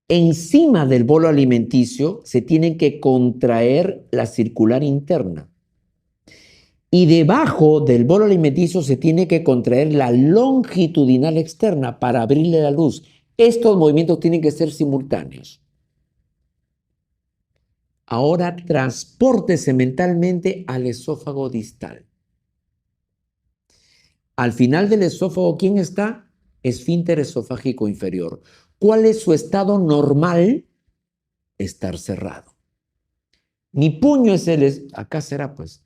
Encima del bolo alimenticio se tiene que contraer la circular interna. Y debajo del bolo alimenticio se tiene que contraer la longitudinal externa para abrirle la luz. Estos movimientos tienen que ser simultáneos. Ahora transpórtese mentalmente al esófago distal. Al final del esófago, ¿quién está? Esfínter esofágico inferior. ¿Cuál es su estado normal? Estar cerrado. Mi puño es acá será pues,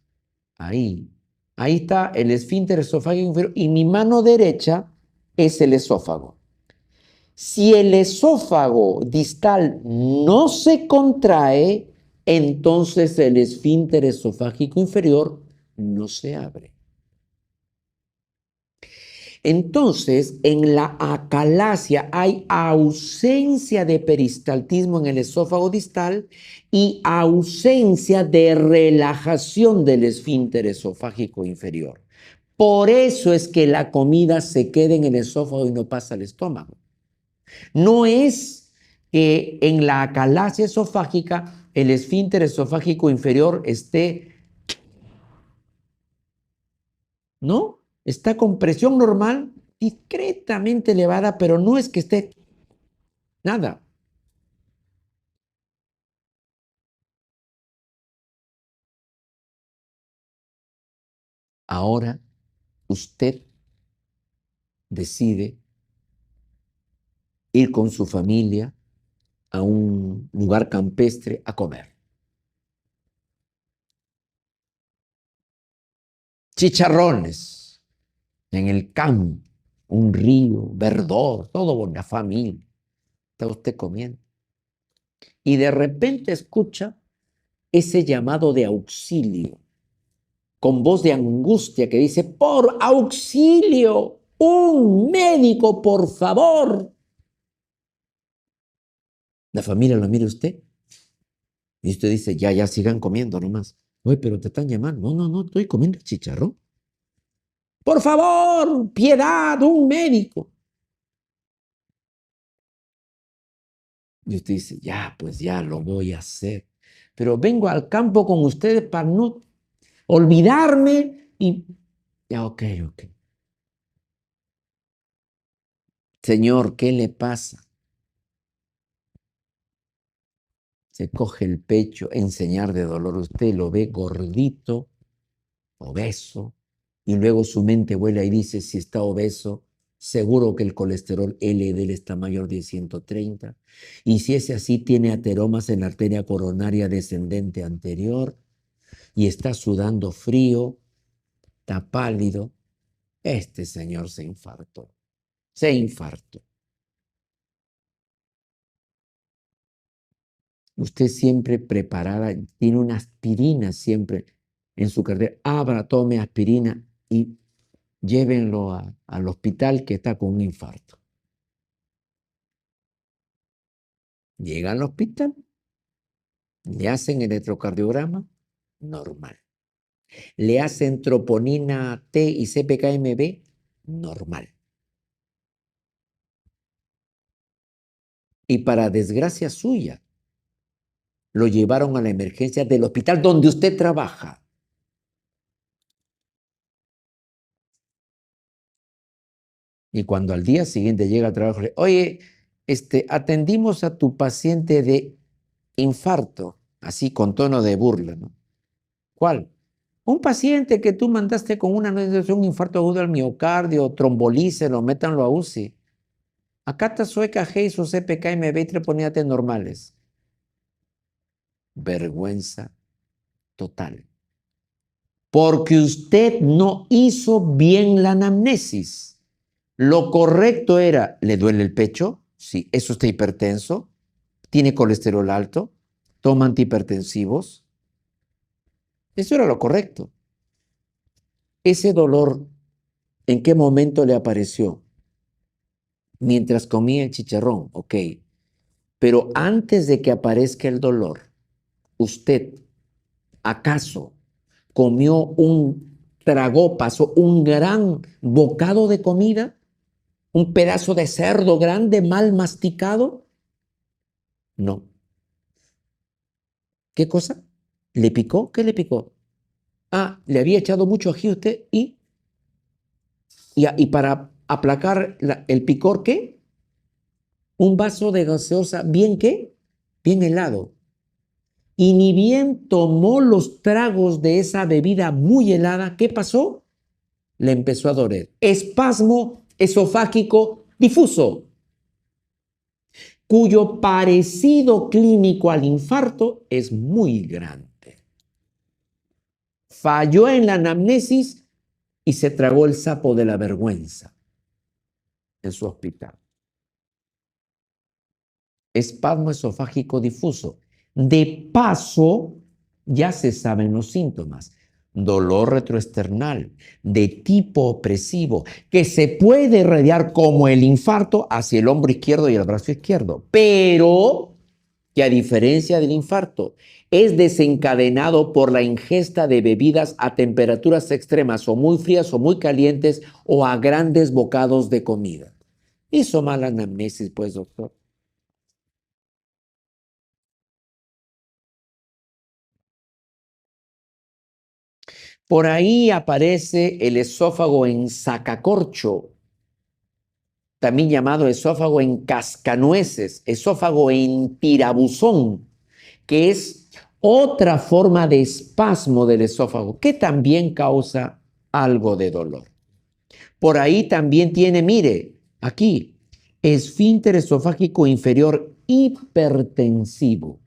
ahí. Ahí está el esfínter esofágico inferior y mi mano derecha es el esófago. Si el esófago distal no se contrae, entonces el esfínter esofágico inferior no se abre. Entonces, en la acalasia hay ausencia de peristaltismo en el esófago distal y ausencia de relajación del esfínter esofágico inferior. Por eso es que la comida se queda en el esófago y no pasa al estómago. No es que en la acalasia esofágica el esfínter esofágico inferior esté, ¿no? Está con presión normal, discretamente elevada, pero no es que esté nada. Ahora usted decide ir con su familia a un lugar campestre a comer. Chicharrones en el campo, un río, verdor, todo con la familia. Está usted comiendo. Y de repente escucha ese llamado de auxilio, con voz de angustia que dice, por auxilio, un médico, por favor. La familia lo mira usted y usted dice, ya, sigan comiendo nomás. Oye, pero te están llamando. No, estoy comiendo chicharrón. Por favor, piedad, un médico. Y usted dice, ya, pues ya lo voy a hacer. Pero vengo al campo con ustedes para no olvidarme y... Ya, ok. Señor, ¿qué le pasa? Se coge el pecho, enseñar de dolor. Usted lo ve gordito, obeso, y luego su mente vuela y dice, si está obeso, seguro que el colesterol LDL está mayor de 130. Y si es así, tiene ateromas en la arteria coronaria descendente anterior y está sudando frío, está pálido. Este señor se infartó. Se infartó. Usted siempre preparada, tiene una aspirina siempre en su cartera. Abra, tome aspirina y llévenlo al hospital que está con un infarto. Llega al hospital, le hacen electrocardiograma, normal. Le hacen troponina T y CPKMB, normal. Y para desgracia suya, lo llevaron a la emergencia del hospital donde usted trabaja. Y cuando al día siguiente llega al trabajo, le oye, atendimos a tu paciente de infarto, así con tono de burla, ¿no? ¿Cuál? Un paciente que tú mandaste con un infarto agudo al miocardio, trombolícelo, métanlo a UCI. Acá está su EKG y su CPK-MB y troponina T normales. Vergüenza total. Porque usted no hizo bien la anamnesis. Lo correcto era, ¿le duele el pecho? Sí. ¿Es usted hipertenso? ¿Tiene colesterol alto? ¿Toma antihipertensivos? Eso era lo correcto. Ese dolor, ¿en qué momento le apareció? Mientras comía el chicharrón, ok. Pero antes de que aparezca el dolor, ¿usted acaso comió pasó un gran bocado de comida? ¿Un pedazo de cerdo grande mal masticado? No. ¿Qué cosa? ¿Le picó? ¿Qué le picó? Ah, le había echado mucho ají a usted y para aplacar el picor, ¿qué? Un vaso de gaseosa, ¿bien qué? Bien helado. Y ni bien tomó los tragos de esa bebida muy helada, ¿qué pasó? Le empezó a doler. Espasmo esofágico difuso, cuyo parecido clínico al infarto es muy grande. Falló en la anamnesis y se tragó el sapo de la vergüenza en su hospital. Espasmo esofágico difuso. De paso, ya se saben los síntomas. Dolor retroesternal de tipo opresivo que se puede irradiar como el infarto hacia el hombro izquierdo y el brazo izquierdo, pero que a diferencia del infarto es desencadenado por la ingesta de bebidas a temperaturas extremas o muy frías o muy calientes o a grandes bocados de comida. Hizo mala anamnesis, pues, doctor. Por ahí aparece el esófago en sacacorcho, también llamado esófago en cascanueces, esófago en tirabuzón, que es otra forma de espasmo del esófago que también causa algo de dolor. Por ahí también tiene, mire, aquí, esfínter esofágico inferior hipertensivo.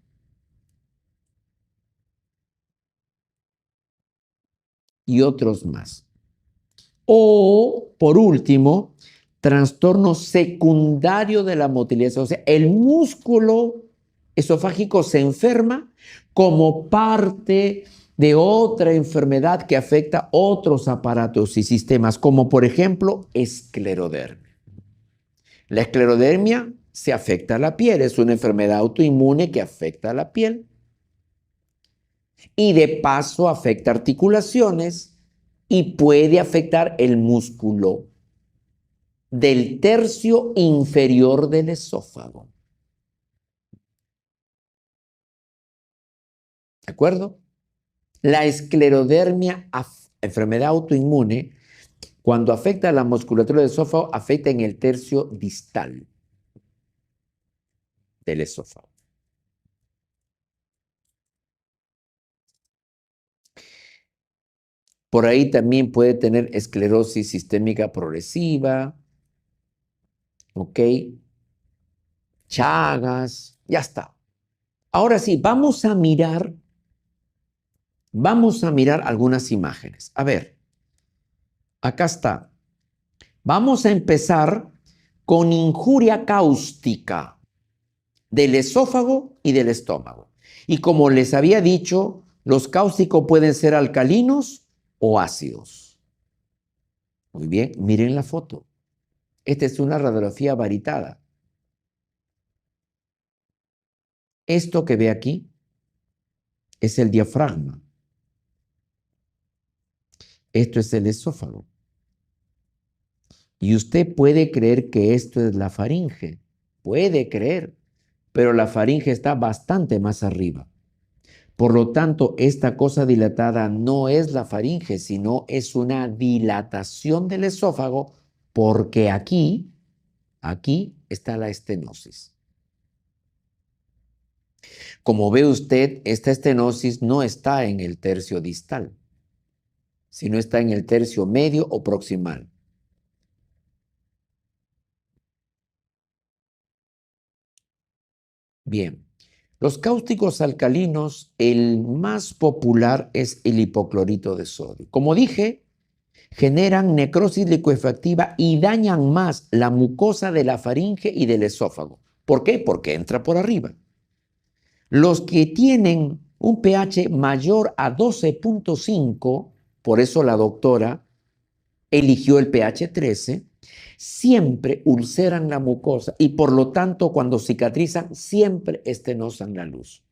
Y otros más. O, por último, trastorno secundario de la motilidad. O sea, el músculo esofágico se enferma como parte de otra enfermedad que afecta otros aparatos y sistemas, como por ejemplo esclerodermia. La esclerodermia se afecta a la piel, es una enfermedad autoinmune que afecta a la piel y de paso afecta articulaciones y puede afectar el músculo del tercio inferior del esófago. ¿De acuerdo? La esclerodermia, enfermedad autoinmune, cuando afecta a la musculatura del esófago, afecta en el tercio distal del esófago. Por ahí también puede tener esclerosis sistémica progresiva, ¿ok? Chagas, ya está. Ahora sí, vamos a mirar algunas imágenes. A ver, acá está. Vamos a empezar con injuria cáustica del esófago y del estómago. Y como les había dicho, los cáusticos pueden ser alcalinos o ácidos. Muy bien, miren la foto. Esta es una radiografía varitada. Esto que ve aquí es el diafragma. Esto es el esófago. Y usted puede creer que esto es la faringe. Puede creer, pero la faringe está bastante más arriba. Por lo tanto, esta cosa dilatada no es la faringe, sino es una dilatación del esófago porque aquí está la estenosis. Como ve usted, esta estenosis no está en el tercio distal, sino está en el tercio medio o proximal. Bien, los cáusticos alcalinos, el más popular es el hipoclorito de sodio. Como dije, generan necrosis licuefactiva y dañan más la mucosa de la faringe y del esófago. ¿Por qué? Porque entra por arriba. Los que tienen un pH mayor a 12.5, por eso la doctora eligió el pH 13, siempre ulceran la mucosa y por lo tanto cuando cicatrizan siempre estenosan la luz.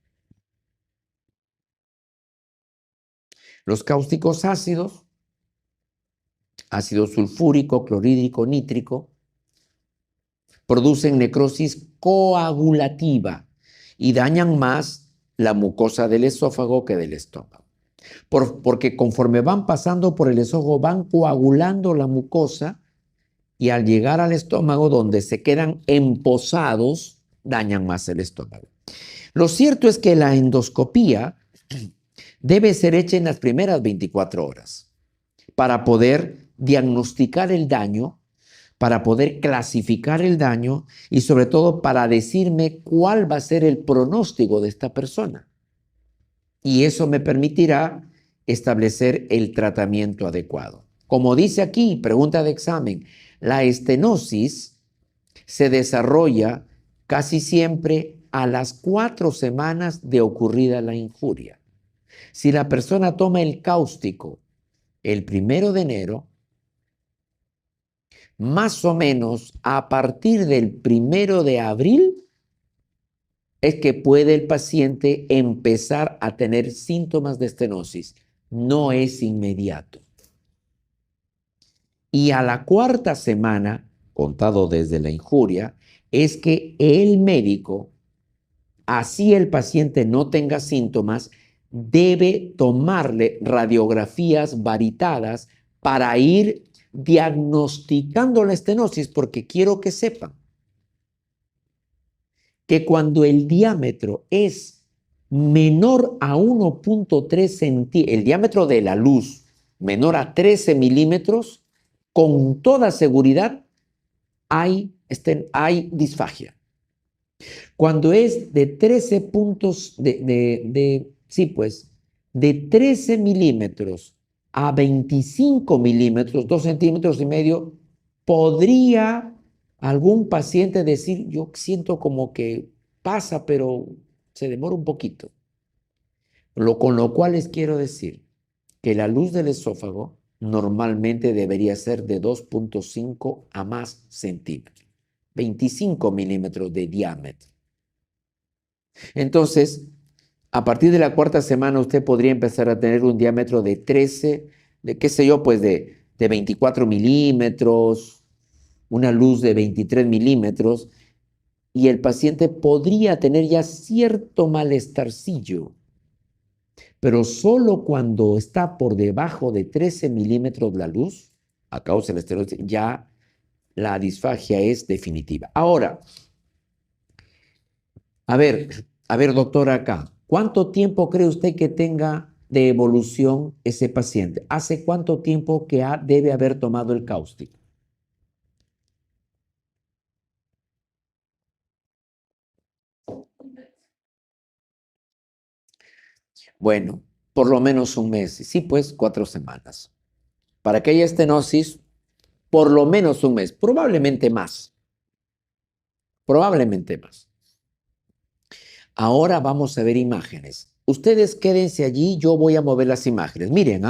Los cáusticos ácidos, ácido sulfúrico, clorhídrico, nítrico, producen necrosis coagulativa y dañan más la mucosa del esófago que del estómago. Porque conforme van pasando por el esófago, van coagulando la mucosa y al llegar al estómago, donde se quedan emposados, dañan más el estómago. Lo cierto es que la endoscopía debe ser hecha en las primeras 24 horas para poder diagnosticar el daño, para poder clasificar el daño y sobre todo para decirme cuál va a ser el pronóstico de esta persona. Y eso me permitirá establecer el tratamiento adecuado. Como dice aquí, pregunta de examen, la estenosis se desarrolla casi siempre a las 4 semanas de ocurrida la injuria. Si la persona toma el cáustico el 1 de enero, más o menos a partir del 1 de abril es que puede el paciente empezar a tener síntomas de estenosis. No es inmediato. Y a la 4ª semana, contado desde la injuria, es que el médico, así el paciente no tenga síntomas, debe tomarle radiografías varitadas para ir diagnosticando la estenosis, porque quiero que sepan que cuando el diámetro es menor a 1.3 centímetros, el diámetro de la luz menor a 13 milímetros, con toda seguridad hay disfagia. Cuando es de 13 puntos, de 13 milímetros a 25 milímetros, 2 centímetros y medio, podría algún paciente decir, yo siento como que pasa, pero se demora un poquito. Con lo cual les quiero decir que la luz del esófago normalmente debería ser de 2.5 a más centímetros, 25 milímetros de diámetro. Entonces, a partir de la 4ª semana usted podría empezar a tener un diámetro de 13, de qué sé yo, pues de 24 milímetros, una luz de 23 milímetros, y el paciente podría tener ya cierto malestarcillo, pero solo cuando está por debajo de 13 milímetros la luz, a causa de la estenosis, ya la disfagia es definitiva. Ahora, a ver, doctora, acá, ¿cuánto tiempo cree usted que tenga de evolución ese paciente? ¿Hace cuánto tiempo que debe haber tomado el cáustico? Bueno, por lo menos un mes. Sí, pues 4 semanas. Para que haya estenosis, por lo menos un mes, probablemente más. Probablemente más. Ahora vamos a ver imágenes. Ustedes quédense allí, yo voy a mover las imágenes. Miren,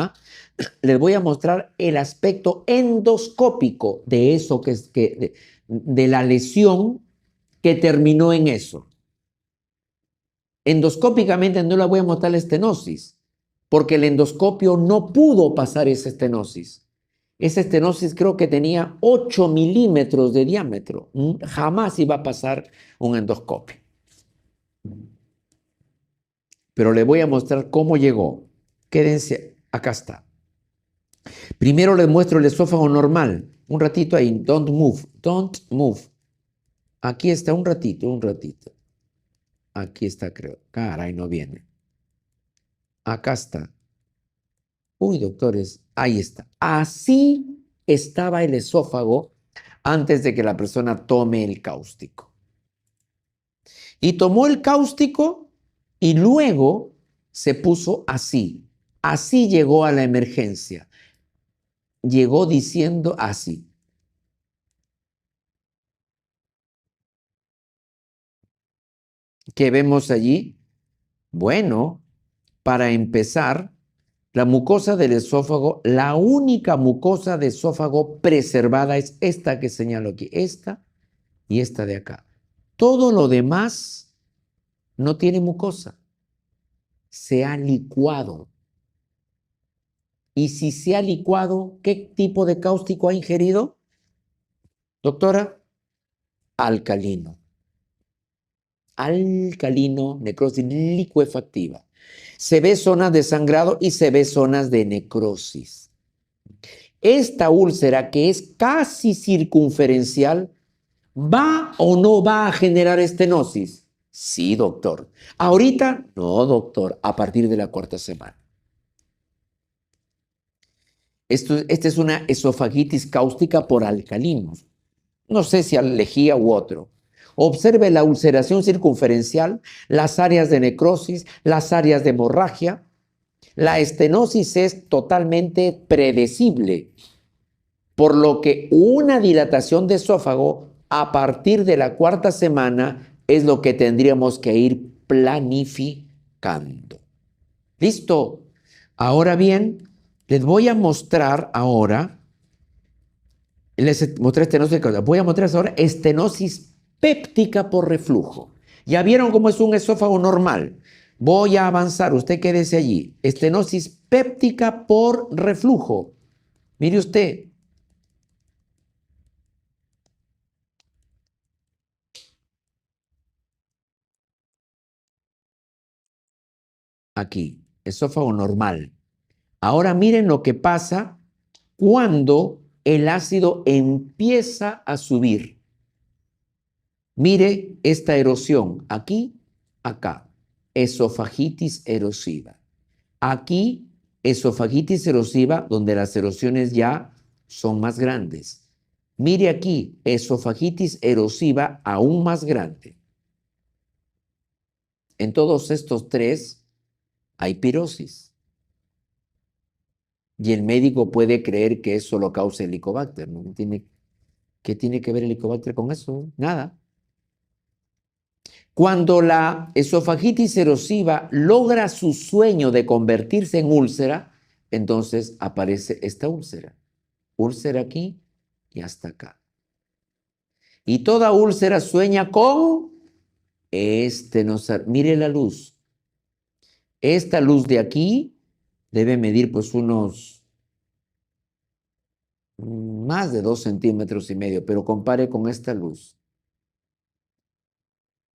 les voy a mostrar el aspecto endoscópico de eso de la lesión que terminó en eso. Endoscópicamente no le voy a mostrar la estenosis, porque el endoscopio no pudo pasar esa estenosis. Esa estenosis creo que tenía 8 milímetros de diámetro. Jamás iba a pasar un endoscopio. Pero le voy a mostrar cómo llegó. Quédense, acá está. Primero les muestro el esófago normal. Un ratito ahí, don't move, don't move. Aquí está, un ratito, un ratito. Aquí está, creo. Caray, no viene. Acá está. Uy, doctores, ahí está. Así estaba el esófago antes de que la persona tome el cáustico. Y tomó el cáustico y luego se puso así. Así llegó a la emergencia. Llegó diciendo así. ¿Qué vemos allí? Bueno, para empezar, la mucosa del esófago, la única mucosa de esófago preservada es esta que señalo aquí, esta y esta de acá. Todo lo demás no tiene mucosa, se ha licuado. Y si se ha licuado, ¿qué tipo de cáustico ha ingerido? Doctora, alcalino. alcalino, necrosis licuefactiva. Se ve zonas de sangrado y se ve zonas de necrosis. Esta úlcera, que es casi circunferencial, ¿va o no va a generar estenosis? Sí, doctor. ¿Ahorita? No, doctor, a partir de la cuarta semana. Esta es una esofagitis cáustica por alcalinos. No sé si lejía u otro. Observe la ulceración circunferencial, las áreas de necrosis, las áreas de hemorragia. La estenosis es totalmente predecible, por lo que una dilatación de esófago a partir de la cuarta semana es lo que tendríamos que ir planificando. ¿Listo? Ahora bien, les voy a mostrar ahora, les mostré estenosis, voy a mostrarles ahora estenosis péptica por reflujo. Ya vieron cómo es un esófago normal. Voy a avanzar, usted quédese allí. Estenosis péptica por reflujo. Mire usted. Aquí, esófago normal. Ahora miren lo que pasa cuando el ácido empieza a subir. Mire esta erosión, aquí, acá, esofagitis erosiva. Aquí, esofagitis erosiva, donde las erosiones ya son más grandes. Mire aquí, esofagitis erosiva aún más grande. En todos estos tres hay pirosis. Y el médico puede creer que eso lo causa el Helicobacter. ¿No? ¿Qué tiene que ver el Helicobacter con eso? Nada. Cuando la esofagitis erosiva logra su sueño de convertirse en úlcera, entonces aparece esta úlcera. Úlcera aquí y hasta acá. Y toda úlcera sueña con mire la luz. Esta luz de aquí debe medir pues unos más de 2,5 centímetros, pero compare con esta luz.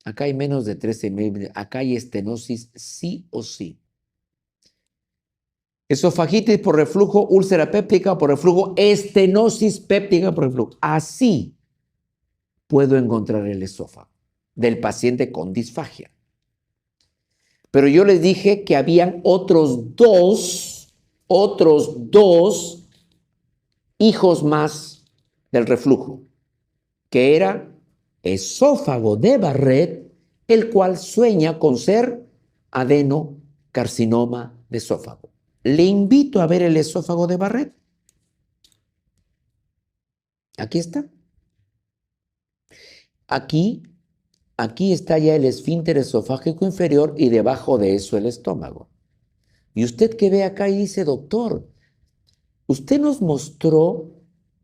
Acá hay menos de 13,5, acá hay estenosis sí o sí. Esofagitis por reflujo, úlcera péptica por reflujo, estenosis péptica por reflujo. Así puedo encontrar el esófago del paciente con disfagia. Pero yo les dije que habían otros dos hijos más del reflujo, que era esófago de Barrett, el cual sueña con ser adenocarcinoma de esófago. Le invito a ver el esófago de Barrett. Aquí está. Aquí está ya el esfínter esofágico inferior y debajo de eso el estómago. Y usted que ve acá y dice, doctor, usted nos mostró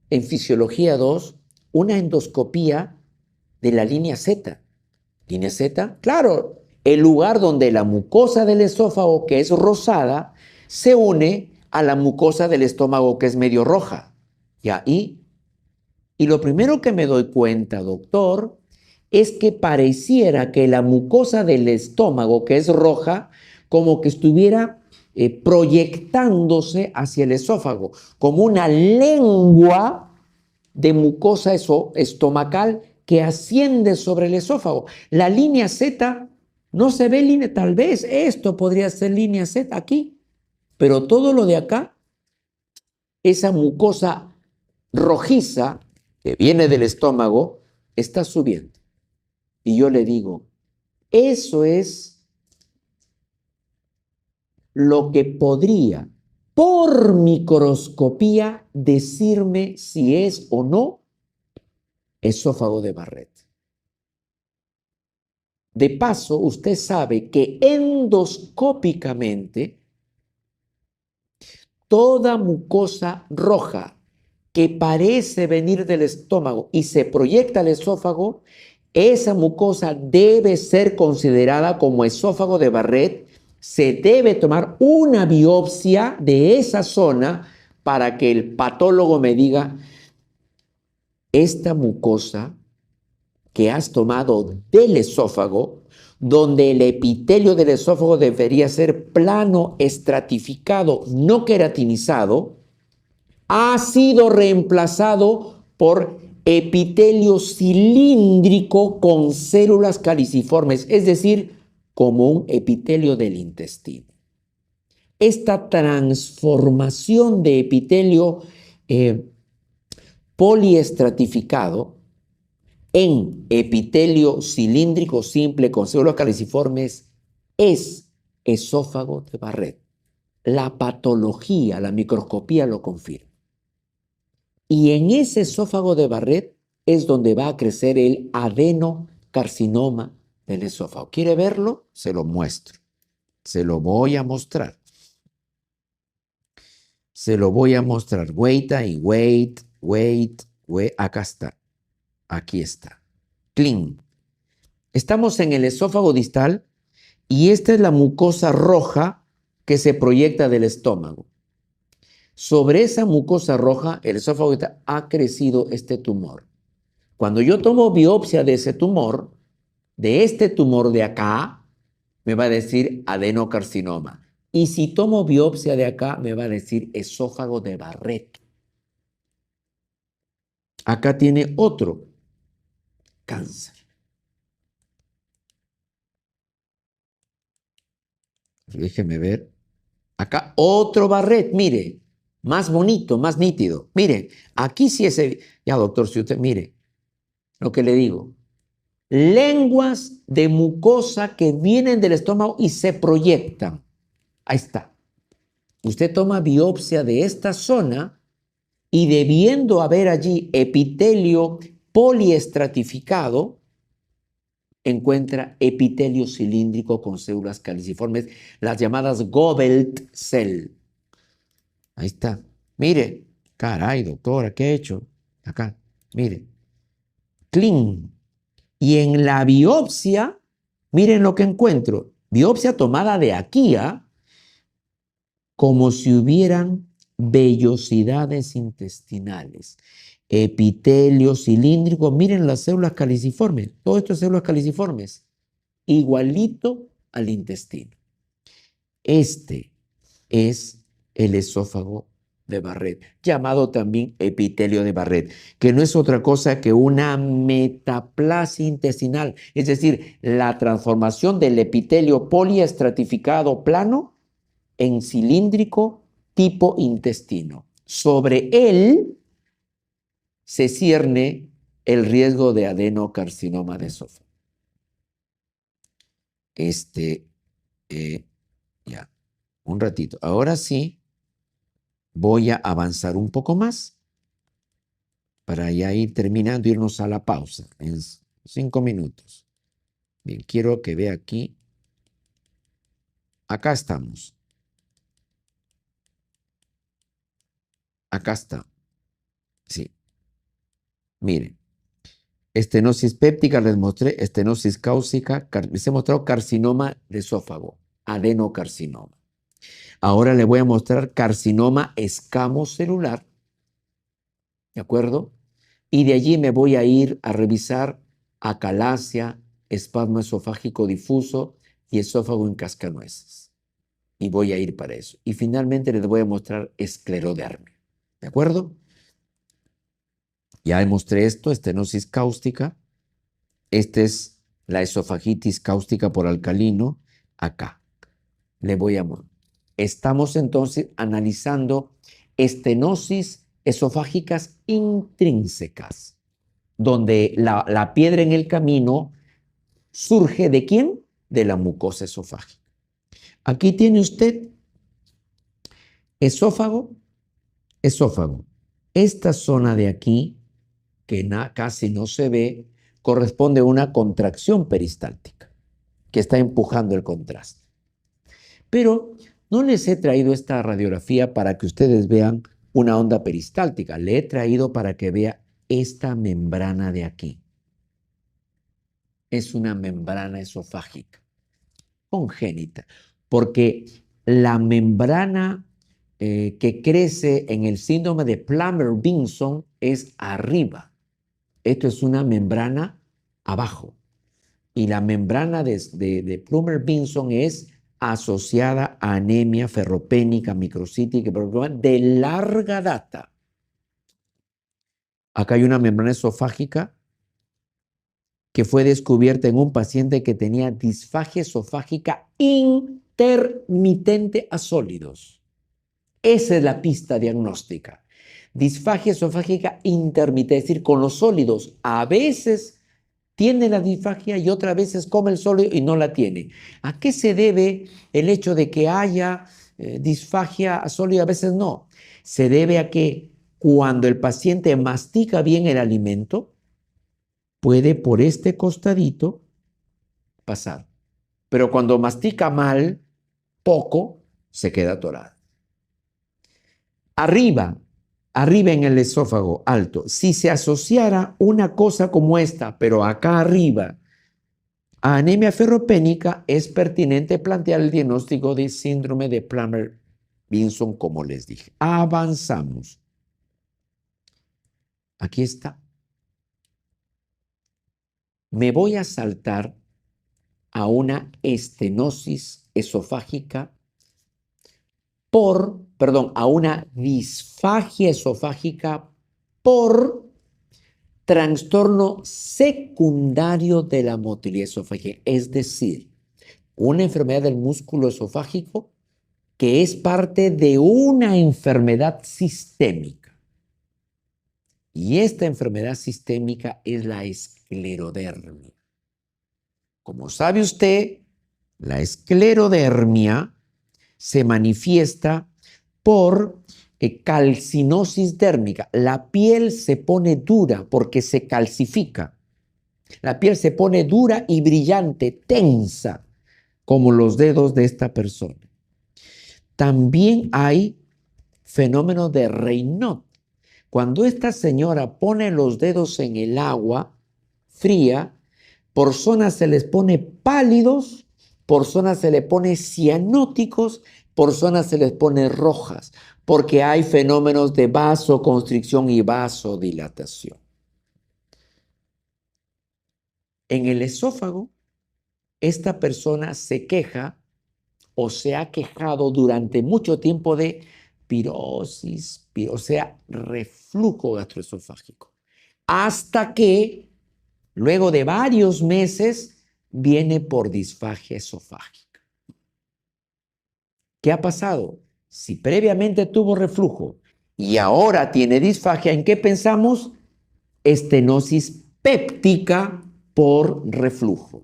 en Fisiología 2 una endoscopía de la línea Z. ¿Línea Z? Claro, el lugar donde la mucosa del esófago, que es rosada, se une a la mucosa del estómago, que es medio roja. ¿Ya? Y lo primero que me doy cuenta, doctor, es que pareciera que la mucosa del estómago, que es roja, como que estuviera proyectándose hacia el esófago, como una lengua de mucosa estomacal que asciende sobre el esófago. La línea Z no se ve línea, tal vez esto podría ser línea Z aquí, pero todo lo de acá, esa mucosa rojiza que viene del estómago, está subiendo. Y yo le digo, eso es lo que podría, por microscopía, decirme si es o no esófago de Barrett. De paso, usted sabe que endoscópicamente toda mucosa roja que parece venir del estómago y se proyecta al esófago, esa mucosa debe ser considerada como esófago de Barrett. Se debe tomar una biopsia de esa zona para que el patólogo me diga, esta mucosa que has tomado del esófago, donde el epitelio del esófago debería ser plano, estratificado, no queratinizado, ha sido reemplazado por epitelio cilíndrico con células caliciformes, es decir, como un epitelio del intestino. Esta transformación de epitelio poliestratificado en epitelio cilíndrico simple con células caliciformes es esófago de Barrett. La patología, la microscopía lo confirma. Y en ese esófago de Barrett es donde va a crecer el adenocarcinoma del esófago. ¿Quiere verlo? Se lo muestro. Se lo voy a mostrar. Se lo voy a mostrar. Wait. Acá está. Aquí está. Clean. Estamos en el esófago distal y esta es la mucosa roja que se proyecta del estómago. Sobre esa mucosa roja, el esófago distal, ha crecido este tumor. Cuando yo tomo biopsia de ese tumor, de este tumor de acá, me va a decir adenocarcinoma. Y si tomo biopsia de acá, me va a decir esófago de Barrett. Acá tiene otro cáncer. Déjeme ver. Acá otro Barrett, mire, más bonito, más nítido. Mire, aquí sí es, ya doctor, si usted mire lo que le digo. Lenguas de mucosa que vienen del estómago y se proyectan. Ahí está. Usted toma biopsia de esta zona y debiendo haber allí epitelio poliestratificado, encuentra epitelio cilíndrico con células caliciformes, las llamadas Goblet cell. Ahí está. Mire, caray, doctora, ¿qué he hecho? Acá, mire. Clean. Y en la biopsia, miren lo que encuentro. Biopsia tomada de aquí, como si hubieran vellosidades intestinales. Epitelio cilíndrico, miren las células caliciformes. Todo esto es células caliciformes. Igualito al intestino. Este es el esófago de Barrett, llamado también epitelio de Barrett, que no es otra cosa que una metaplasia intestinal, es decir, la transformación del epitelio poliestratificado plano en cilíndrico tipo intestino. Sobre él se cierne el riesgo de adenocarcinoma de esófago. Ya, un ratito. Ahora sí. Voy a avanzar un poco más para ya ir terminando, irnos a la pausa en 5 minutos. Bien, quiero que vea aquí. Acá estamos. Acá está. Sí. Miren. Estenosis péptica, les mostré. Estenosis cáusica. Les he mostrado carcinoma de esófago. Adenocarcinoma. Ahora le voy a mostrar carcinoma escamocelular. ¿De acuerdo? Y de allí me voy a ir a revisar acalasia, espasmo esofágico difuso y esófago en cascanueces. Y voy a ir para eso. Y finalmente les voy a mostrar esclerodermia. ¿De acuerdo? Ya mostré esto, estenosis cáustica. Esta es la esofagitis cáustica por alcalino. Acá. Le voy a mostrar. Estamos entonces analizando estenosis esofágicas intrínsecas, donde la piedra en el camino surge ¿de quién? De la mucosa esofágica. Aquí tiene usted esófago. Esta zona de aquí, que casi no se ve, corresponde a una contracción peristáltica que está empujando el contraste. Pero no les he traído esta radiografía para que ustedes vean una onda peristáltica. Le he traído para que vea esta membrana de aquí. Es una membrana esofágica congénita, porque la membrana que crece en el síndrome de Plummer-Vinson es arriba. Esto es una membrana abajo. Y la membrana de Plummer-Vinson es asociada a anemia ferropénica, microcítica, de larga data. Acá hay una membrana esofágica que fue descubierta en un paciente que tenía disfagia esofágica intermitente a sólidos. Esa es la pista diagnóstica. Disfagia esofágica intermitente, es decir, con los sólidos. A veces tiene la disfagia y otras veces come el sólido y no la tiene. ¿A qué se debe el hecho de que haya disfagia a sólido y a veces no? Se debe a que cuando el paciente mastica bien el alimento, puede por este costadito pasar. Pero cuando mastica mal, poco, se queda atorado. Arriba en el esófago alto, si se asociara una cosa como esta, pero acá arriba, a anemia ferropénica, es pertinente plantear el diagnóstico de síndrome de Plummer-Vinson, como les dije. Avanzamos. Aquí está. Me voy a saltar a una estenosis esofágica a una disfagia esofágica por trastorno secundario de la motilidad esofágica, es decir, una enfermedad del músculo esofágico que es parte de una enfermedad sistémica. Y esta enfermedad sistémica es la esclerodermia. Como sabe usted, la esclerodermia se manifiesta por calcinosis dérmica. La piel se pone dura porque se calcifica. La piel se pone dura y brillante, tensa, como los dedos de esta persona. También hay fenómeno de Raynaud. Cuando esta señora pone los dedos en el agua fría, por zonas se les pone pálidos, por zonas se les pone cianóticos, por zonas se les pone rojas, porque hay fenómenos de vasoconstricción y vasodilatación. En el esófago, esta persona se queja o se ha quejado durante mucho tiempo de pirosis, o sea, reflujo gastroesofágico, hasta que luego de varios meses viene por disfagia esofágica. ¿Qué ha pasado? Si previamente tuvo reflujo y ahora tiene disfagia, ¿en qué pensamos? Estenosis péptica por reflujo.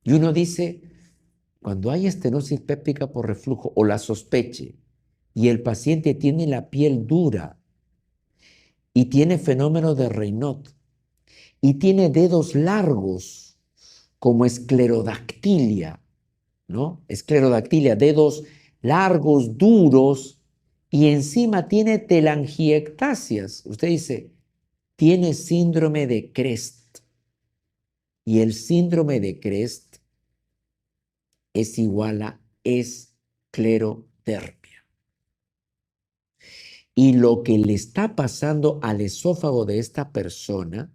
Y uno dice, cuando hay estenosis péptica por reflujo o la sospeche y el paciente tiene la piel dura y tiene fenómeno de Raynaud y tiene dedos largos como esclerodactilia, ¿no? Esclerodactilia, dedos largos, duros, y encima tiene telangiectasias. Usted dice, tiene síndrome de Crest. Y el síndrome de Crest es igual a esclerodermia. Y lo que le está pasando al esófago de esta persona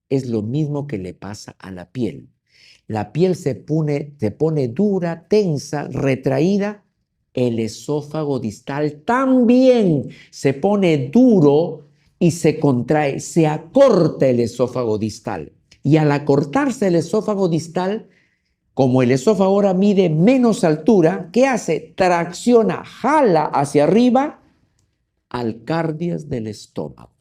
es lo mismo que le pasa a la piel. La piel se pone dura, tensa, retraída. El esófago distal también se pone duro y se contrae, se acorta el esófago distal. Y al acortarse el esófago distal, como el esófago ahora mide menos altura, ¿qué hace? Tracciona, jala hacia arriba al cardias del estómago.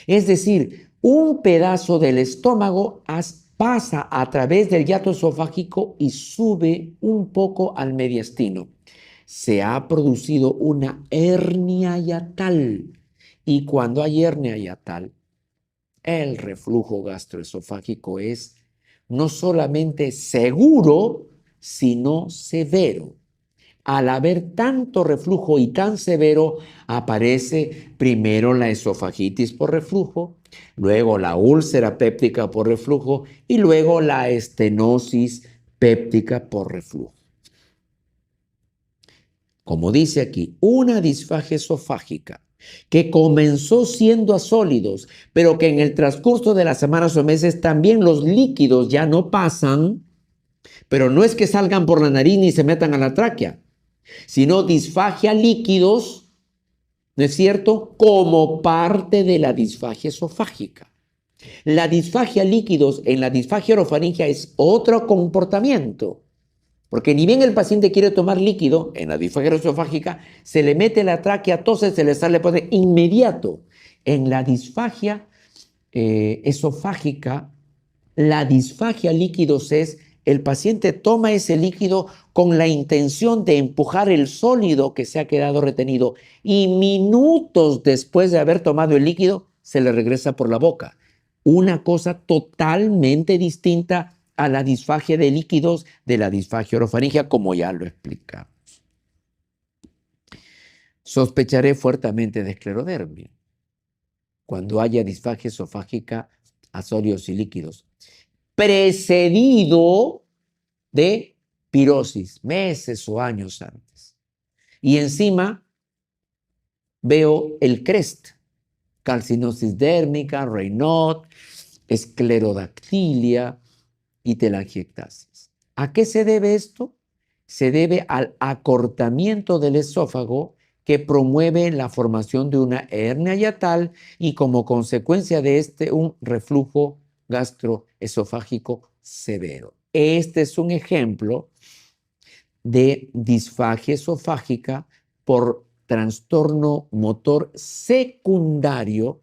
Es decir, un pedazo del estómago pasa a través del hiato esofágico y sube un poco al mediastino. Se ha producido una hernia hiatal. Y cuando hay hernia hiatal, el reflujo gastroesofágico es no solamente seguro, sino severo. Al haber tanto reflujo y tan severo, aparece primero la esofagitis por reflujo, luego la úlcera péptica por reflujo y luego la estenosis péptica por reflujo. Como dice aquí, una disfagia esofágica que comenzó siendo a sólidos, pero que en el transcurso de las semanas o meses también los líquidos ya no pasan, pero no es que salgan por la nariz ni se metan a la tráquea, sino disfagia líquidos, ¿no es cierto?, como parte de la disfagia esofágica. La disfagia líquidos en la disfagia orofaringea es otro comportamiento, porque ni bien el paciente quiere tomar líquido en la disfagia esofágica, se le mete la tráquea, tose, se le sale de inmediato. En la disfagia esofágica, la disfagia líquidos es el paciente toma ese líquido con la intención de empujar el sólido que se ha quedado retenido y minutos después de haber tomado el líquido se le regresa por la boca. Una cosa totalmente distinta a la disfagia de líquidos de la disfagia orofaringea, como ya lo explicamos. Sospecharé fuertemente de esclerodermia cuando haya disfagia esofágica a sólidos y líquidos, precedido de pirosis, meses o años antes. Y encima veo el CREST, calcinosis dérmica, Raynaud, esclerodactilia y telangiectasis. ¿A qué se debe esto? Se debe al acortamiento del esófago que promueve la formación de una hernia hiatal y como consecuencia de este un reflujo gastroesofágico severo. Este es un ejemplo de disfagia esofágica por trastorno motor secundario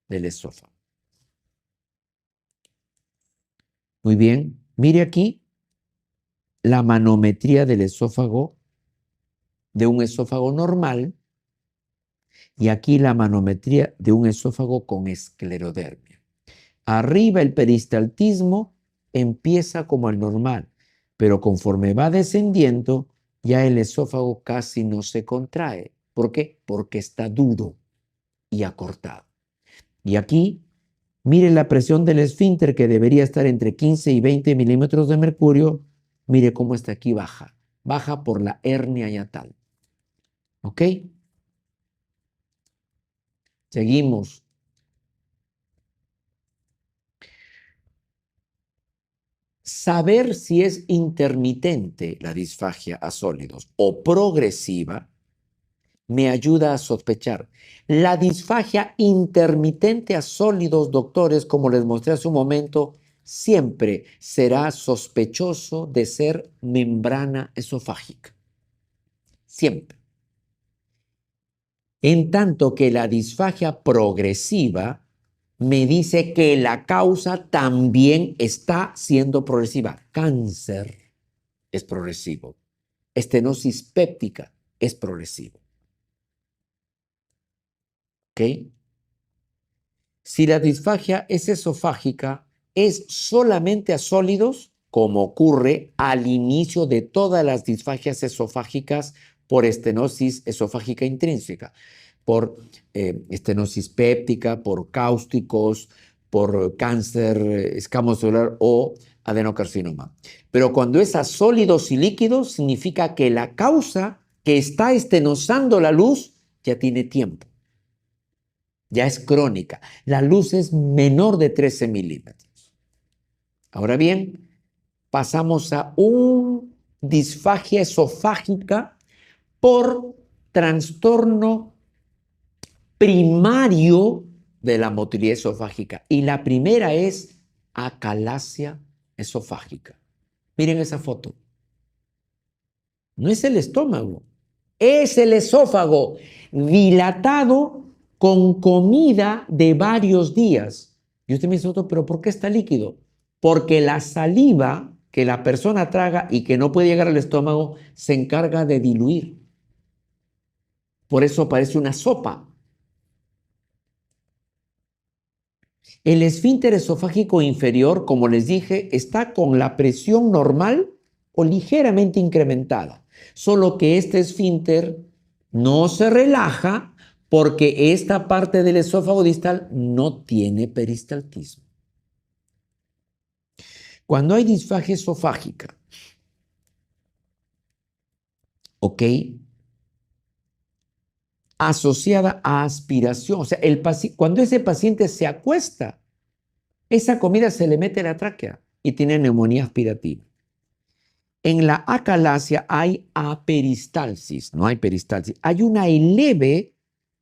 del esófago. Muy bien, mire aquí la manometría del esófago, de un esófago normal, y aquí la manometría de un esófago con esclerodermia. Arriba el peristaltismo empieza como el normal, pero conforme va descendiendo, ya el esófago casi no se contrae. ¿Por qué? Porque está duro y acortado. Y aquí, mire la presión del esfínter que debería estar entre 15 y 20 milímetros de mercurio. Mire cómo está aquí baja. Baja por la hernia hiatal. ¿Ok? Seguimos. Saber si es intermitente la disfagia a sólidos o progresiva me ayuda a sospechar. La disfagia intermitente a sólidos, doctores, como les mostré hace un momento, siempre será sospechoso de ser membrana esofágica. Siempre. En tanto que la disfagia progresiva me dice que la causa también está siendo progresiva. Cáncer es progresivo. Estenosis péptica es progresivo. ¿Ok? Si la disfagia es esofágica, es solamente a sólidos, como ocurre al inicio de todas las disfagias esofágicas por estenosis esofágica intrínseca, por estenosis péptica, por cáusticos, por cáncer escamocelular o adenocarcinoma. Pero cuando es a sólidos y líquidos, significa que la causa que está estenosando la luz ya tiene tiempo. Ya es crónica. La luz es menor de 13 milímetros. Ahora bien, pasamos a un disfagia esofágica por trastorno primario de la motilidad esofágica. Y la primera es acalasia esofágica. Miren esa foto. No es el estómago, es el esófago dilatado con comida de varios días. Y usted me dice, doctor, ¿pero por qué está líquido? Porque la saliva que la persona traga y que no puede llegar al estómago se encarga de diluir. Por eso parece una sopa. El esfínter esofágico inferior, como les dije, está con la presión normal o ligeramente incrementada, solo que este esfínter no se relaja porque esta parte del esófago distal no tiene peristaltismo. Cuando hay disfagia esofágica, ¿ok? asociada a aspiración. O sea, cuando ese paciente se acuesta, esa comida se le mete a la tráquea y tiene neumonía aspirativa. En la acalasia hay aperistalsis, no hay peristalsis. Hay una leve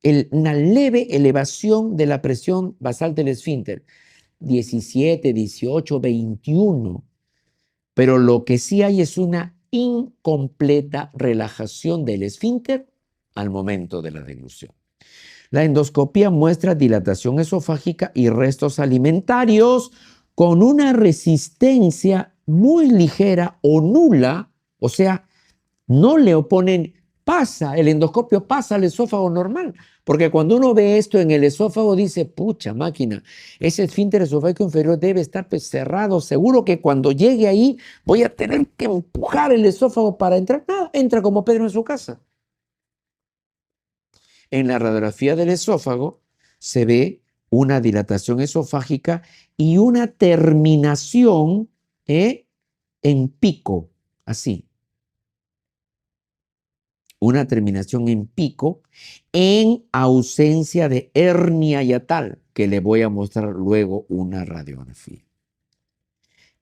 elevación de la presión basal del esfínter, 17, 18, 21. Pero lo que sí hay es una incompleta relajación del esfínter al momento de la deglución. La endoscopía muestra dilatación esofágica y restos alimentarios con una resistencia muy ligera o nula, o sea, no le oponen, el endoscopio pasa al esófago normal, porque cuando uno ve esto en el esófago dice, pucha máquina, ese esfínter esofágico inferior debe estar cerrado, seguro que cuando llegue ahí voy a tener que empujar el esófago para entrar. No, entra como Pedro en su casa. En la radiografía del esófago se ve una dilatación esofágica y una terminación en pico, así. Una terminación en pico en ausencia de hernia hiatal, que le voy a mostrar luego una radiografía.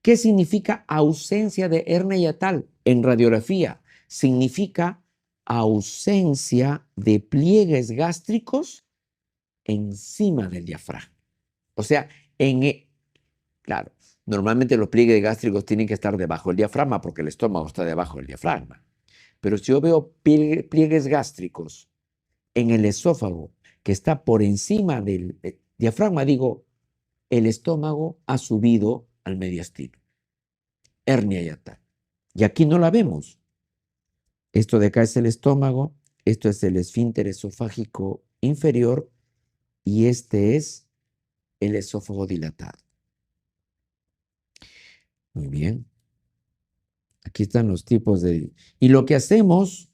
¿Qué significa ausencia de hernia hiatal en radiografía? Significa ausencia de pliegues gástricos encima del diafragma. O sea, claro, normalmente los pliegues gástricos tienen que estar debajo del diafragma porque el estómago está debajo del diafragma. Pero si yo veo pliegues gástricos en el esófago que está por encima del diafragma, digo, el estómago ha subido al mediastino. Hernia hiatal. Y aquí no la vemos. Esto de acá es el estómago, esto es el esfínter esofágico inferior y este es el esófago dilatado. Muy bien. Aquí están los tipos de... Y lo que hacemos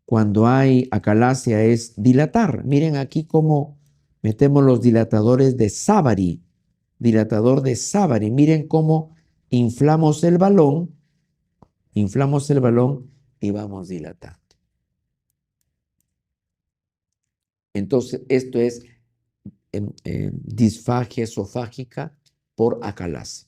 cuando hay acalasia es dilatar. Miren aquí cómo metemos los dilatadores de Savary. Dilatador de Savary. Miren cómo inflamos el balón y vamos dilatando. Entonces, esto es disfagia esofágica por acalasia.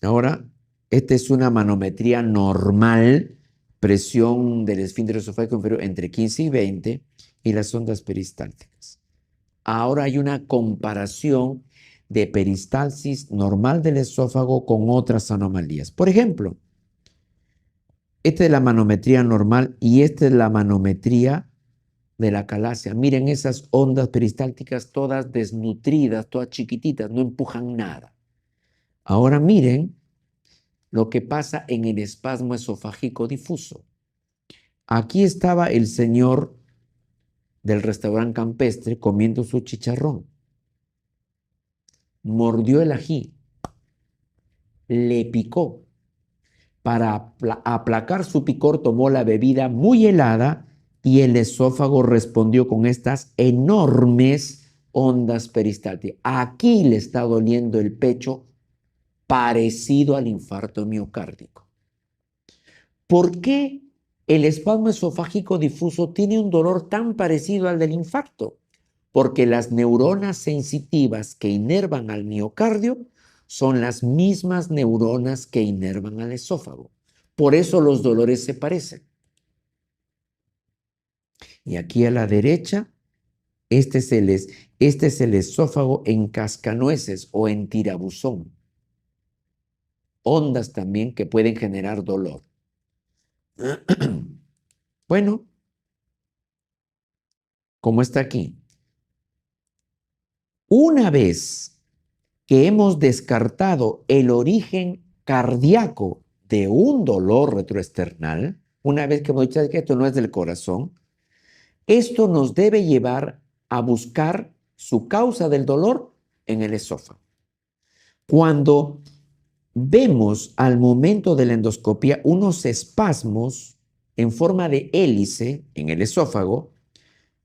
Ahora, esta es una manometría normal, presión del esfínter esofágico inferior entre 15 y 20 y las ondas peristálticas. Ahora hay una comparación de peristalsis normal del esófago con otras anomalías. Por ejemplo, esta es la manometría normal y esta es la manometría de la acalasia. Miren esas ondas peristálticas todas desnutridas, todas chiquititas, no empujan nada. Ahora miren lo que pasa en el espasmo esofágico difuso. Aquí estaba el señor del restaurante campestre comiendo su chicharrón. Mordió el ají, le picó. Para aplacar su picor tomó la bebida muy helada y el esófago respondió con estas enormes ondas peristálticas. Aquí le está doliendo el pecho parecido al infarto miocárdico. ¿Por qué el espasmo esofágico difuso tiene un dolor tan parecido al del infarto? Porque las neuronas sensitivas que inervan al miocardio son las mismas neuronas que inervan al esófago. Por eso los dolores se parecen. Y aquí a la derecha, este es el esófago en cascanueces o en tirabuzón. Ondas también que pueden generar dolor. Bueno, como está aquí. Una vez que hemos descartado el origen cardíaco de un dolor retroesternal, una vez que hemos dicho que esto no es del corazón, esto nos debe llevar a buscar su causa del dolor en el esófago. Cuando vemos al momento de la endoscopia unos espasmos en forma de hélice en el esófago,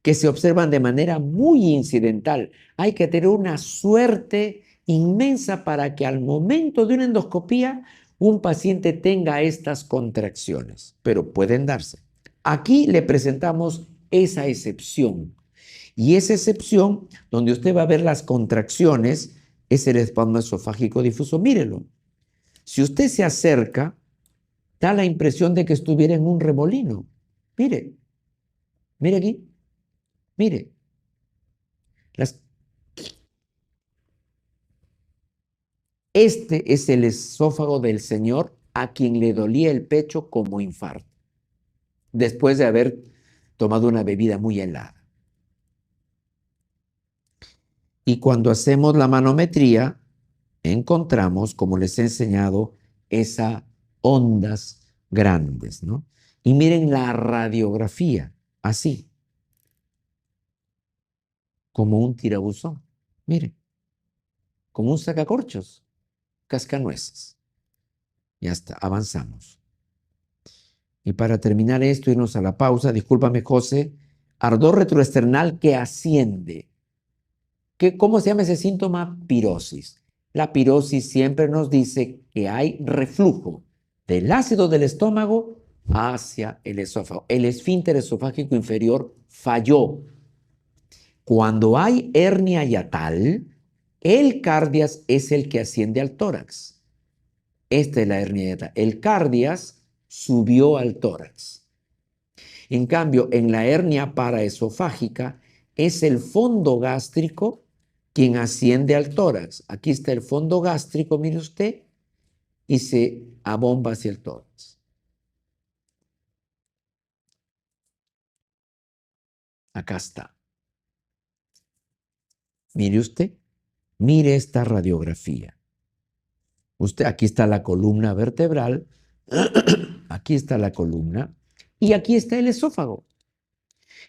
que se observan de manera muy incidental. Hay que tener una suerte inmensa para que al momento de una endoscopía un paciente tenga estas contracciones, pero pueden darse. Aquí le presentamos esa excepción. Y esa excepción, donde usted va a ver las contracciones, es el espasmo esofágico difuso. Mírelo. Si usted se acerca, da la impresión de que estuviera en un remolino. Mire, mire aquí, mire. Este es el esófago del Señor a quien le dolía el pecho como infarto, después de haber tomado una bebida muy helada. Y cuando hacemos la manometría, encontramos, como les he enseñado, esas ondas grandes, ¿no? Y miren la radiografía, así, como un tirabuzón. Miren, como un sacacorchos, cascanueces. Ya está, avanzamos. Y para terminar esto, irnos a la pausa, discúlpame, José, ardor retroesternal que asciende. ¿Cómo se llama ese síntoma? Pirosis. La pirosis siempre nos dice que hay reflujo del ácido del estómago hacia el esófago. El esfínter esofágico inferior falló. Cuando hay hernia hiatal, el cardias es el que asciende al tórax. Esta es la hernia hiatal. El cardias subió al tórax. En cambio, en la hernia paraesofágica es el fondo gástrico quien asciende al tórax. Aquí está el fondo gástrico, mire usted, y se abomba hacia el tórax. Acá está. Mire usted, mire esta radiografía. Aquí está la columna vertebral, aquí está la columna, y aquí está el esófago.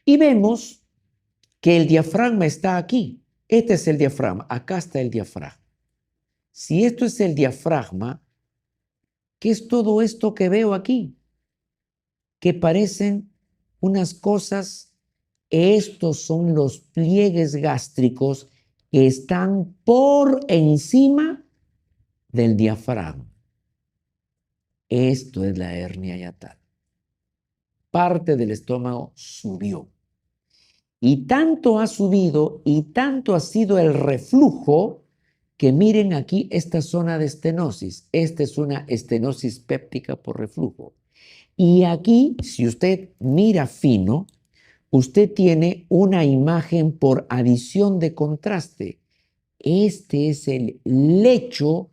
Y vemos que el diafragma está aquí. Este es el diafragma, acá está el diafragma. Si esto es el diafragma, ¿qué es todo esto que veo aquí? Que parecen unas cosas, estos son los pliegues gástricos que están por encima del diafragma. Esto es la hernia hiatal. Parte del estómago subió. Y tanto ha subido y tanto ha sido el reflujo que miren aquí esta zona de estenosis. Esta es una estenosis péptica por reflujo. Y aquí, si usted mira fino, usted tiene una imagen por adición de contraste. Este es el lecho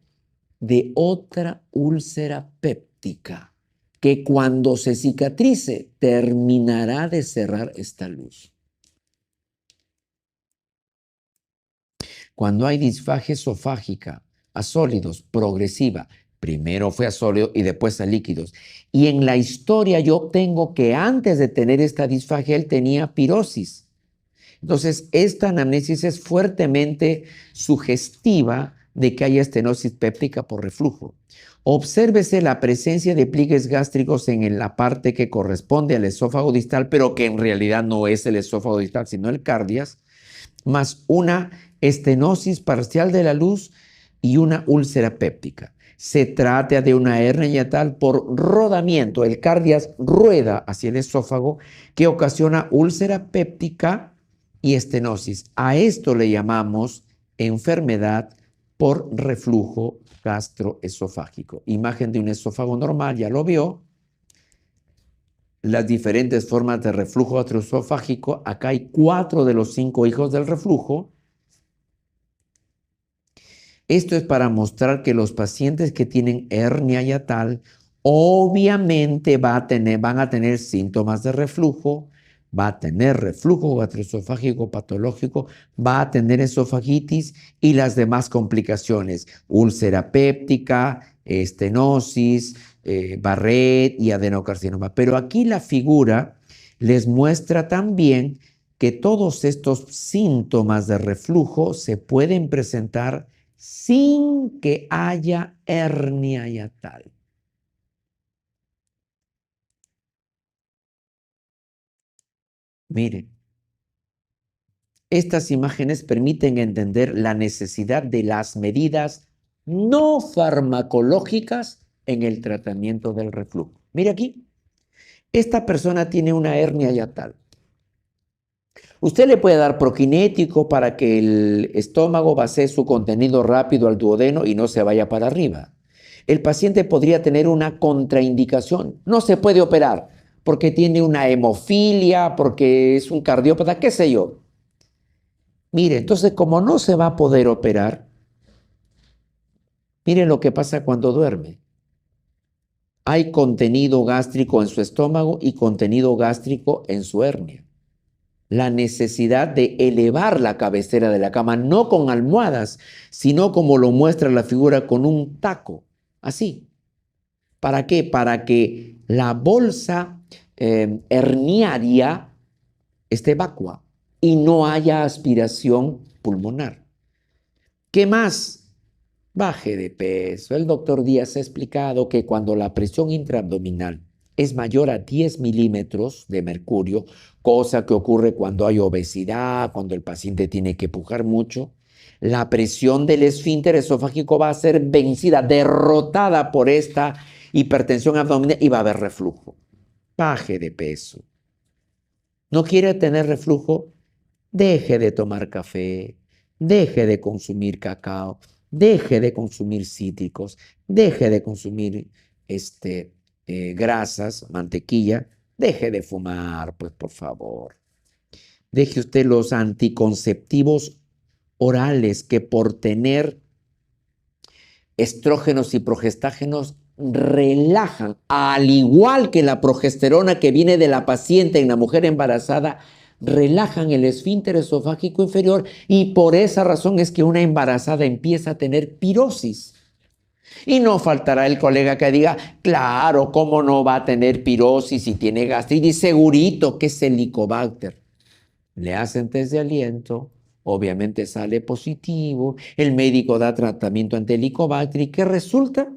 de otra úlcera péptica que cuando se cicatrice terminará de cerrar esta luz. Cuando hay disfagia esofágica a sólidos progresiva, primero fue a sólidos y después a líquidos. Y en la historia yo obtengo que antes de tener esta disfagia él tenía pirosis. Entonces, esta anamnesis es fuertemente sugestiva de que haya estenosis péptica por reflujo. Obsérvese la presencia de pliegues gástricos en la parte que corresponde al esófago distal, pero que en realidad no es el esófago distal, sino el cardias, más una estenosis parcial de la luz y una úlcera péptica. Se trata de una hernia hiatal por rodamiento. El cardias rueda hacia el esófago que ocasiona úlcera péptica y estenosis. A esto le llamamos enfermedad por reflujo gastroesofágico. Imagen de un esófago normal, ya lo vio. Las diferentes formas de reflujo gastroesofágico. Acá hay 4 de los 5 hijos del reflujo. Esto es para mostrar que los pacientes que tienen hernia hiatal obviamente van a tener síntomas de reflujo, va a tener reflujo gastroesofágico patológico, va a tener esofagitis y las demás complicaciones, úlcera péptica, estenosis, Barrett y adenocarcinoma. Pero aquí la figura les muestra también que todos estos síntomas de reflujo se pueden presentar sin que haya hernia hiatal. Miren, estas imágenes permiten entender la necesidad de las medidas no farmacológicas en el tratamiento del reflujo. Mire aquí, esta persona tiene una hernia hiatal. Usted le puede dar prokinético para que el estómago vacíe su contenido rápido al duodeno y no se vaya para arriba. El paciente podría tener una contraindicación. No se puede operar porque tiene una hemofilia, porque es un cardiópata, qué sé yo. Mire, entonces como no se va a poder operar, miren lo que pasa cuando duerme. Hay contenido gástrico en su estómago y contenido gástrico en su hernia. La necesidad de elevar la cabecera de la cama, no con almohadas, sino como lo muestra la figura, con un taco, así. ¿Para qué? Para que la bolsa herniaria esté vacua y no haya aspiración pulmonar. ¿Qué más? Baje de peso. El doctor Díaz ha explicado que cuando la presión intraabdominal es mayor a 10 milímetros de mercurio, cosa que ocurre cuando hay obesidad, cuando el paciente tiene que pujar mucho, la presión del esfínter esofágico va a ser vencida, derrotada por esta hipertensión abdominal y va a haber reflujo. Baje de peso. ¿No quiere tener reflujo? Deje de tomar café, deje de consumir cacao, deje de consumir cítricos, deje de consumir grasas, mantequilla, deje de fumar, pues por favor. Deje usted los anticonceptivos orales que por tener estrógenos y progestágenos relajan, al igual que la progesterona que viene de la paciente en la mujer embarazada, relajan el esfínter esofágico inferior y por esa razón es que una embarazada empieza a tener pirosis. Y no faltará el colega que diga, claro, ¿cómo no va a tener pirosis si tiene gastritis? Segurito que es Helicobacter. Le hacen test de aliento, obviamente sale positivo, el médico da tratamiento ante Helicobacter y ¿qué resulta?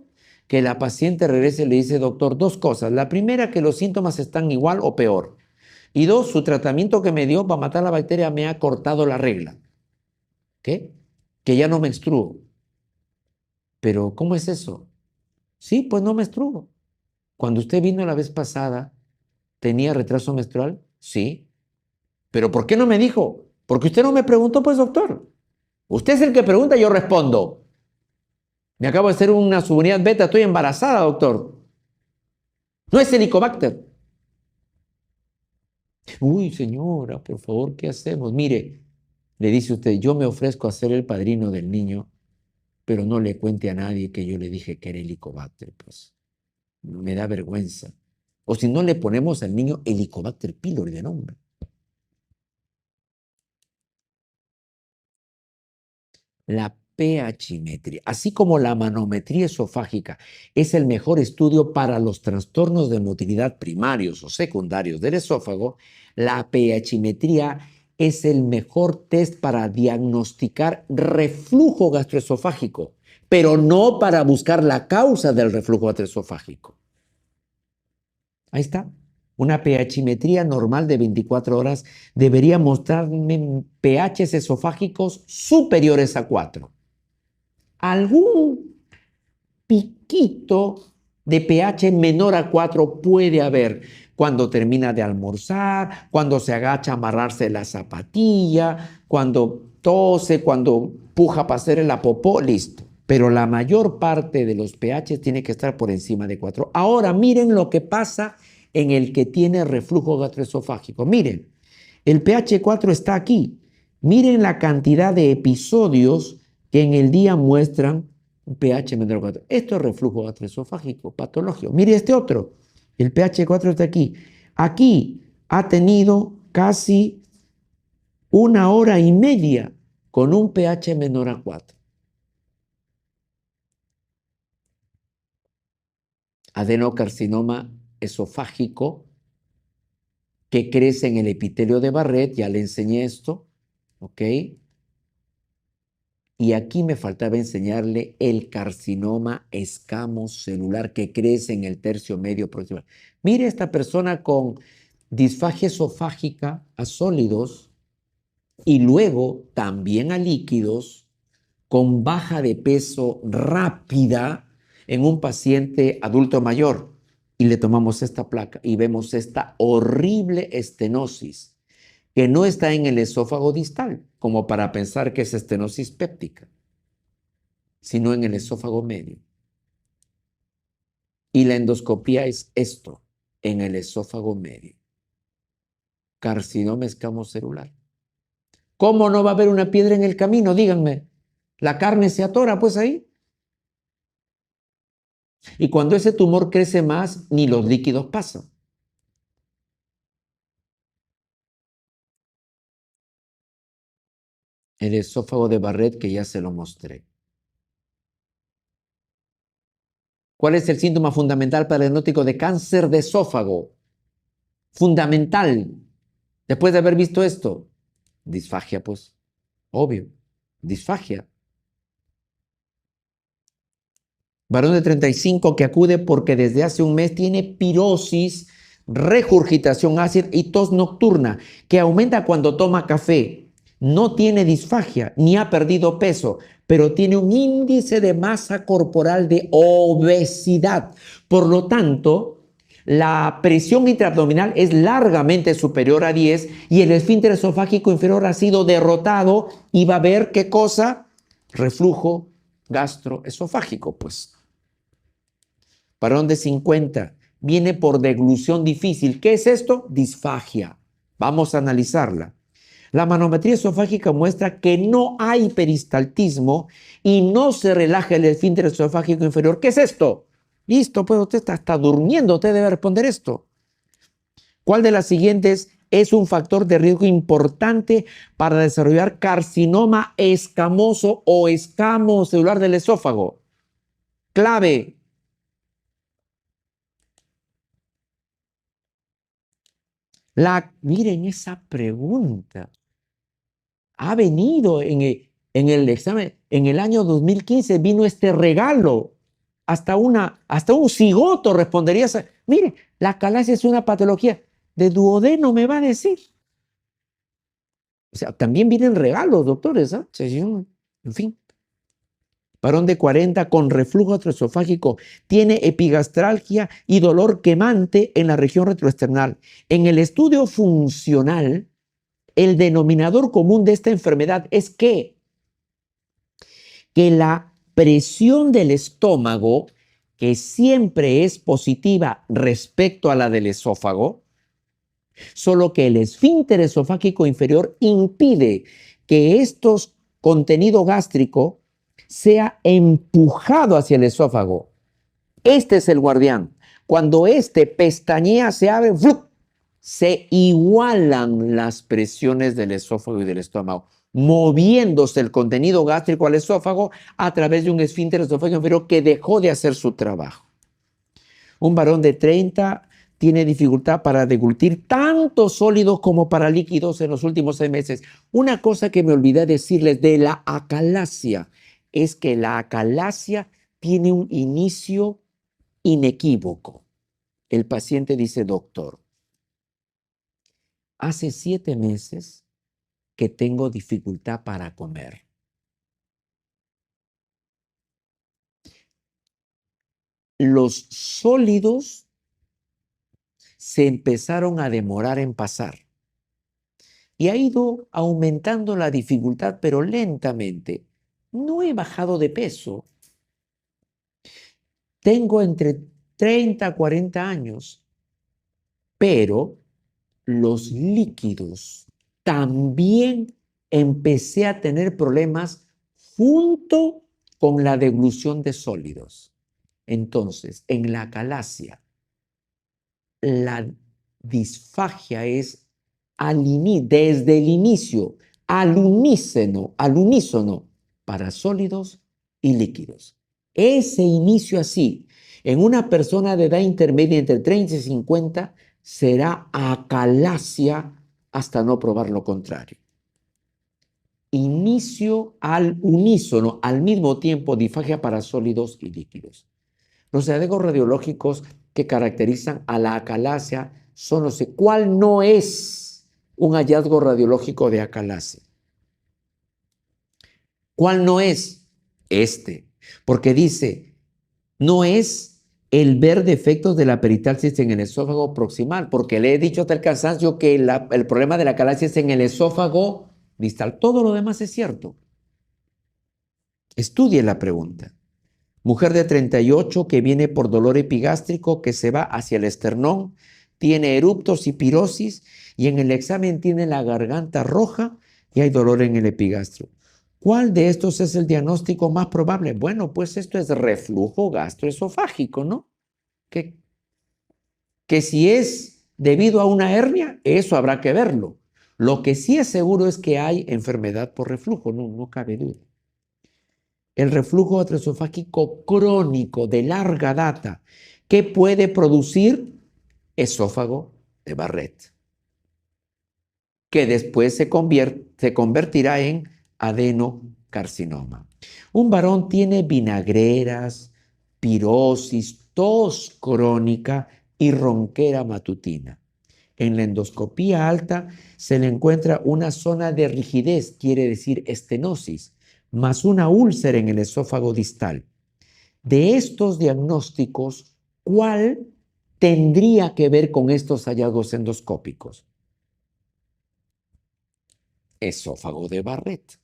Que la paciente regresa y le dice, doctor, dos cosas. La primera, que los síntomas están igual o peor. Y dos, su tratamiento que me dio para matar la bacteria me ha cortado la regla. ¿Qué? Que ya no menstruo. Pero, ¿cómo es eso? Sí, pues no menstruo. Cuando usted vino la vez pasada, ¿tenía retraso menstrual? Sí. ¿Pero por qué no me dijo? Porque usted no me preguntó, pues, doctor. Usted es el que pregunta y yo respondo. Me acabo de hacer una subunidad beta, estoy embarazada, doctor. No es Helicobacter. Uy, señora, por favor, ¿qué hacemos? Mire, le dice usted, yo me ofrezco a ser el padrino del niño, pero no le cuente a nadie que yo le dije que era Helicobacter, pues. Me da vergüenza. O si no, le ponemos al niño Helicobacter pylori de nombre. La pHimetría, así como la manometría esofágica, es el mejor estudio para los trastornos de motilidad primarios o secundarios del esófago, la pHimetría es el mejor test para diagnosticar reflujo gastroesofágico, pero no para buscar la causa del reflujo gastroesofágico. Ahí está. Una pHimetría normal de 24 horas debería mostrarme pHs esofágicos superiores a 4. Algún piquito de pH menor a 4 puede haber cuando termina de almorzar, cuando se agacha a amarrarse la zapatilla, cuando tose, cuando puja para hacer la popó, listo. Pero la mayor parte de los pH tiene que estar por encima de 4. Ahora miren lo que pasa en el que tiene reflujo gastroesofágico. Miren, el pH 4 está aquí. Miren la cantidad de episodios que en el día muestran un pH menor a 4. Esto es reflujo gastroesofágico patológico. Mire este otro. El pH 4 está aquí. Aquí ha tenido casi 1 hora y media con un pH menor a 4. Adenocarcinoma esofágico que crece en el epitelio de Barrett, ya le enseñé esto, ¿ok? Y aquí me faltaba enseñarle el carcinoma escamocelular que crece en el tercio medio proximal. Mire esta persona con disfagia esofágica a sólidos y luego también a líquidos, con baja de peso rápida en un paciente adulto mayor. Y le tomamos esta placa y vemos esta horrible estenosis que no está en el esófago distal, como para pensar que es estenosis péptica, sino en el esófago medio. Y la endoscopía es esto, en el esófago medio. Carcinoma escamocelular. ¿Cómo no va a haber una piedra en el camino? Díganme. La carne se atora, pues ahí. Y cuando ese tumor crece más, ni los líquidos pasan. El esófago de Barrett, que ya se lo mostré. ¿Cuál es el síntoma fundamental para el diagnóstico de cáncer de esófago? Fundamental. Después de haber visto esto, disfagia, pues, obvio, disfagia. Varón de 35 que acude porque desde hace un mes tiene pirosis, regurgitación ácida y tos nocturna, que aumenta cuando toma café. No tiene disfagia ni ha perdido peso, pero tiene un índice de masa corporal de obesidad. Por lo tanto, la presión intraabdominal es largamente superior a 10 y el esfínter esofágico inferior ha sido derrotado y va a haber, ¿qué cosa? Reflujo gastroesofágico, pues. Varón de 50, viene por deglución difícil. ¿Qué es esto? Disfagia. Vamos a analizarla. La manometría esofágica muestra que no hay peristaltismo y no se relaja el esfínter esofágico inferior. ¿Qué es esto? Listo, pues usted está durmiendo, usted debe responder esto. ¿Cuál de las siguientes es un factor de riesgo importante para desarrollar carcinoma escamoso o escamo celular del esófago? Clave. Miren esa pregunta. Ha venido en el examen, en el año 2015 vino este regalo. Hasta un cigoto respondería. Mire, la acalasia es una patología de duodeno, me va a decir. O sea, también vienen regalos, doctores, ¿ah? En fin. Varón de 40 con reflujo gastroesofágico, tiene epigastralgia y dolor quemante en la región retroesternal. En el estudio funcional, el denominador común de esta enfermedad es que la presión del estómago, que siempre es positiva respecto a la del esófago, solo que el esfínter esofágico inferior impide que estos contenido gástrico sea empujado hacia el esófago. Este es el guardián. Cuando este pestañea, se abre, ¡flup!, se igualan las presiones del esófago y del estómago, moviéndose el contenido gástrico al esófago a través de un esfínter esofágico inferior que dejó de hacer su trabajo. Un varón de 30 tiene dificultad para deglutir tanto sólidos como para líquidos en los últimos 6 meses. Una cosa que me olvidé decirles de la acalasia es que la acalasia tiene un inicio inequívoco. El paciente dice: doctor, hace 7 meses que tengo dificultad para comer. Los sólidos se empezaron a demorar en pasar y ha ido aumentando la dificultad, pero lentamente. No he bajado de peso. Tengo entre 30 a 40 años, pero los líquidos también empecé a tener problemas junto con la deglución de sólidos. Entonces, en la acalasia, la disfagia es desde el inicio, al unísono para sólidos y líquidos. Ese inicio así, en una persona de edad intermedia entre 30 y 50, será acalasia hasta no probar lo contrario. Inicio al unísono, al mismo tiempo disfagia para sólidos y líquidos. Los hallazgos radiológicos que caracterizan a la acalasia son los de ¿cuál no es un hallazgo radiológico de acalasia? ¿Cuál no es? Este, porque dice, no es el ver defectos de la peristalsis en el esófago proximal, porque le he dicho hasta el cansancio que el problema de la calacia es en el esófago distal. Todo lo demás es cierto. Estudie la pregunta. Mujer de 38 que viene por dolor epigástrico que se va hacia el esternón, tiene eruptos y pirosis y en el examen tiene la garganta roja y hay dolor en el epigastro. ¿Cuál de estos es el diagnóstico más probable? Bueno, pues esto es reflujo gastroesofágico, ¿no? Que si es debido a una hernia, eso habrá que verlo. Lo que sí es seguro es que hay enfermedad por reflujo, no cabe duda. El reflujo gastroesofágico crónico de larga data, que puede producir esófago de Barrett, que después se convertirá en adenocarcinoma. Un varón tiene vinagreras, pirosis, tos crónica y ronquera matutina. En la endoscopía alta se le encuentra una zona de rigidez, quiere decir estenosis, más una úlcera en el esófago distal. De estos diagnósticos, ¿cuál tendría que ver con estos hallazgos endoscópicos? Esófago de Barrett.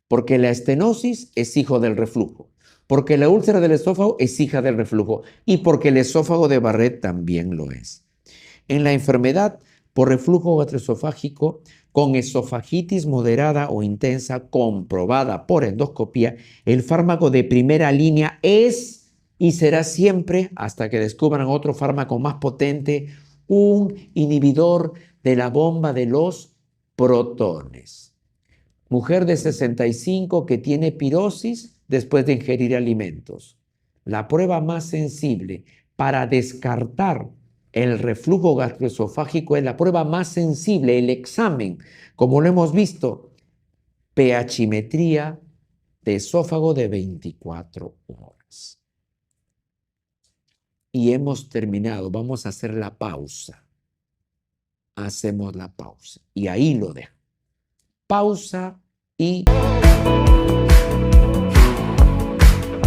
Porque la estenosis es hijo del reflujo, porque la úlcera del esófago es hija del reflujo y porque el esófago de Barrett también lo es. En la enfermedad por reflujo gastroesofágico con esofagitis moderada o intensa comprobada por endoscopía, el fármaco de primera línea es y será siempre, hasta que descubran otro fármaco más potente, un inhibidor de la bomba de los protones. Mujer de 65 que tiene pirosis después de ingerir alimentos. La prueba más sensible para descartar el reflujo gastroesofágico es la prueba más sensible, el examen, como lo hemos visto, pHimetría de esófago de 24 horas. Y hemos terminado, vamos a hacer la pausa. Hacemos la pausa y ahí lo dejo. Pausa y...